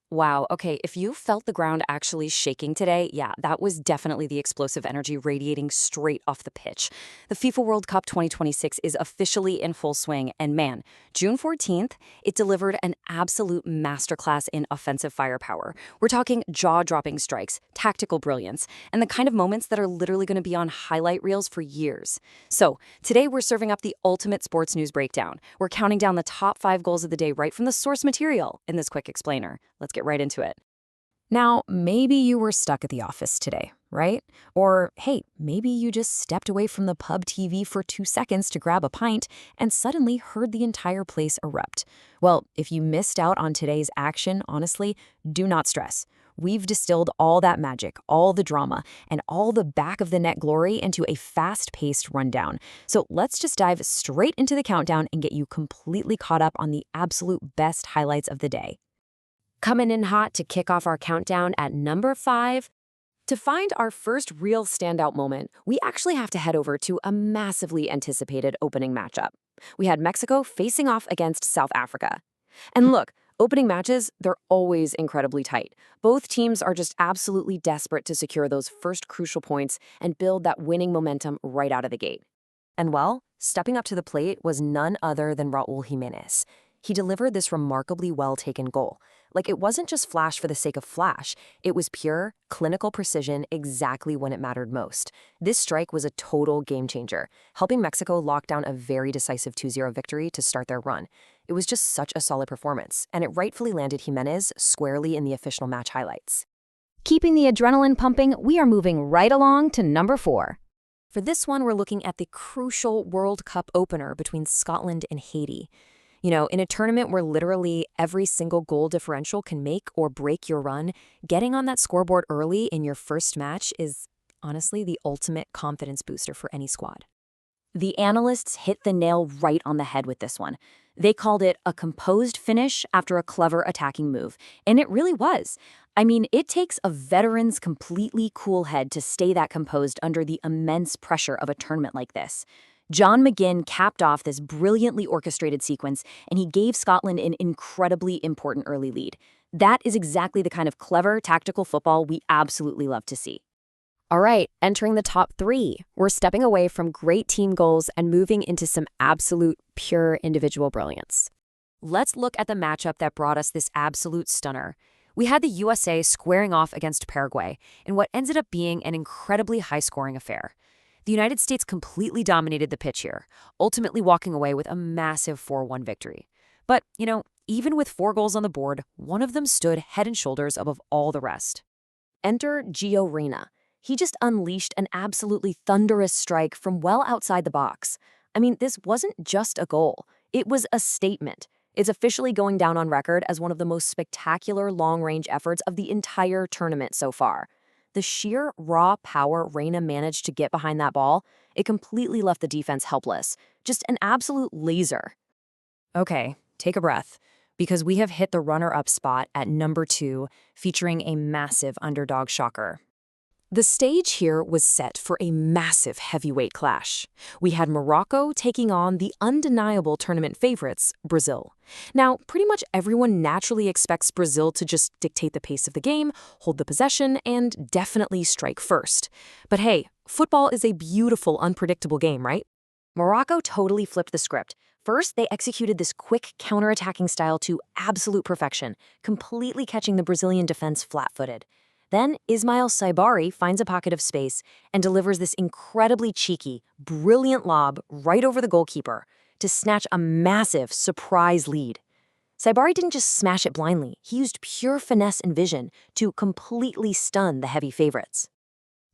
Wow, okay, if you felt the ground actually shaking today, yeah, that was definitely the explosive energy radiating straight off the pitch. The FIFA World Cup 2026 is officially in full swing, and man, June 14th, it delivered an absolute masterclass in offensive firepower. We're talking jaw-dropping strikes, tactical brilliance, and the kind of moments that are literally going to be on highlight reels for years. So, today we're serving up the ultimate sports news breakdown. We're counting down the top 5 goals of the day right from the source material in this quick explainer. Let's get right into it. Now, maybe you were stuck at the office today, right? Or, hey, maybe you just stepped away from the pub TV for 2 seconds to grab a pint and suddenly heard the entire place erupt. Well, if you missed out on today's action, honestly, do not stress. We've distilled all that magic, all the drama, and all the back of the net glory into a fast-paced rundown. So let's just dive straight into the countdown and get you completely caught up on the absolute best highlights of the day. Coming in hot to kick off our countdown at number 5. To find our first real standout moment, we actually have to head over to a massively anticipated opening matchup. We had Mexico facing off against South Africa. And look, opening matches, they're always incredibly tight. Both teams are just absolutely desperate to secure those first crucial points and build that winning momentum right out of the gate. And well, stepping up to the plate was none other than Raul Jimenez. He delivered this remarkably well-taken goal. Like, it wasn't just flash for the sake of flash. It was pure, clinical precision exactly when it mattered most. This strike was a total game-changer, helping Mexico lock down a very decisive 2-0 victory to start their run. It was just such a solid performance, and it rightfully landed Jimenez squarely in the official match highlights. Keeping the adrenaline pumping, we are moving right along to number 4. For this one, we're looking at the crucial World Cup opener between Scotland and Haiti. You know, in a tournament where literally every single goal differential can make or break your run, getting on that scoreboard early in your first match is honestly the ultimate confidence booster for any squad. The analysts hit the nail right on the head with this one. They called it a composed finish after a clever attacking move, and it really was. I mean, it takes a veteran's completely cool head to stay that composed under the immense pressure of a tournament like this. John McGinn capped off this brilliantly orchestrated sequence, and he gave Scotland an incredibly important early lead. That is exactly the kind of clever, tactical football we absolutely love to see. All right, entering the top 3, we're stepping away from great team goals and moving into some absolute, pure individual brilliance. Let's look at the matchup that brought us this absolute stunner. We had the USA squaring off against Paraguay in what ended up being an incredibly high-scoring affair. The United States completely dominated the pitch here, ultimately walking away with a massive 4-1 victory. But, you know, even with 4 goals on the board, one of them stood head and shoulders above all the rest. Enter Gio Reyna. He just unleashed an absolutely thunderous strike from well outside the box. I mean, this wasn't just a goal. It was a statement. It's officially going down on record as one of the most spectacular long-range efforts of the entire tournament so far. The sheer raw power Reyna managed to get behind that ball, it completely left the defense helpless. Just an absolute laser. Okay, take a breath, because we have hit the runner-up spot at number 2, featuring a massive underdog shocker. The stage here was set for a massive heavyweight clash. We had Morocco taking on the undeniable tournament favorites, Brazil. Now, pretty much everyone naturally expects Brazil to just dictate the pace of the game, hold the possession, and definitely strike first. But hey, football is a beautiful, unpredictable game, right? Morocco totally flipped the script. First, they executed this quick counterattacking style to absolute perfection, completely catching the Brazilian defense flat-footed. Then Ismail Saibari finds a pocket of space and delivers this incredibly cheeky, brilliant lob right over the goalkeeper to snatch a massive surprise lead. Saibari didn't just smash it blindly, he used pure finesse and vision to completely stun the heavy favorites.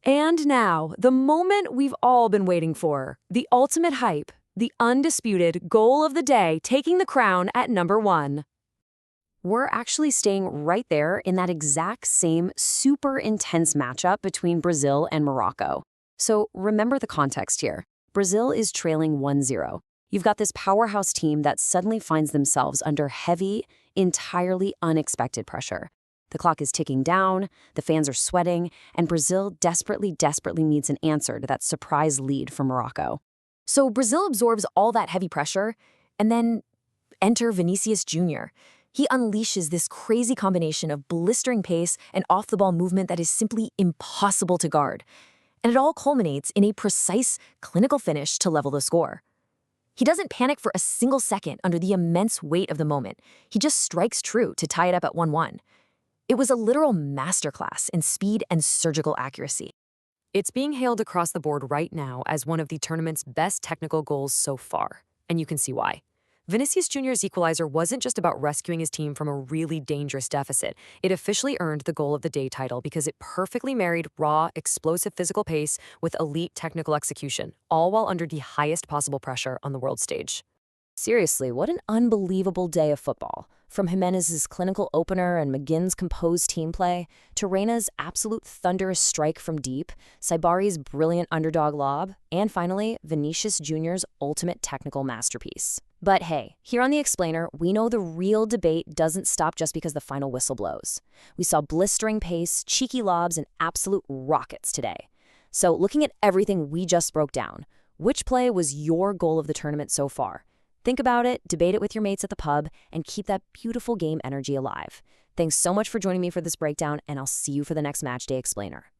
And now, the moment we've all been waiting for, the ultimate hype, the undisputed goal of the day taking the crown at number 1. We're actually staying right there in that exact same super intense matchup between Brazil and Morocco. So remember the context here. Brazil is trailing 1-0. You've got this powerhouse team that suddenly finds themselves under heavy, entirely unexpected pressure. The clock is ticking down, the fans are sweating, and Brazil desperately needs an answer to that surprise lead from Morocco. So Brazil absorbs all that heavy pressure, and then enter Vinicius Jr. He unleashes this crazy combination of blistering pace and off-the-ball movement that is simply impossible to guard. And it all culminates in a precise, clinical finish to level the score. He doesn't panic for a single second under the immense weight of the moment. He just strikes true to tie it up at 1-1. It was a literal masterclass in speed and surgical accuracy. It's being hailed across the board right now as one of the tournament's best technical goals so far, and you can see why. Vinicius Jr.'s equalizer wasn't just about rescuing his team from a really dangerous deficit. It officially earned the Goal of the Day title because it perfectly married raw, explosive physical pace with elite technical execution, all while under the highest possible pressure on the world stage. Seriously, what an unbelievable day of football. From Jimenez's clinical opener and McGinn's composed team play, to Reyna's absolute thunderous strike from deep, Saibari's brilliant underdog lob, and finally, Vinicius Jr.'s ultimate technical masterpiece. But hey, here on The Explainer, we know the real debate doesn't stop just because the final whistle blows. We saw blistering pace, cheeky lobs, and absolute rockets today. So looking at everything we just broke down, which play was your goal of the tournament so far? Think about it, debate it with your mates at the pub, and keep that beautiful game energy alive. Thanks so much for joining me for this breakdown, and I'll see you for the next Matchday Explainer.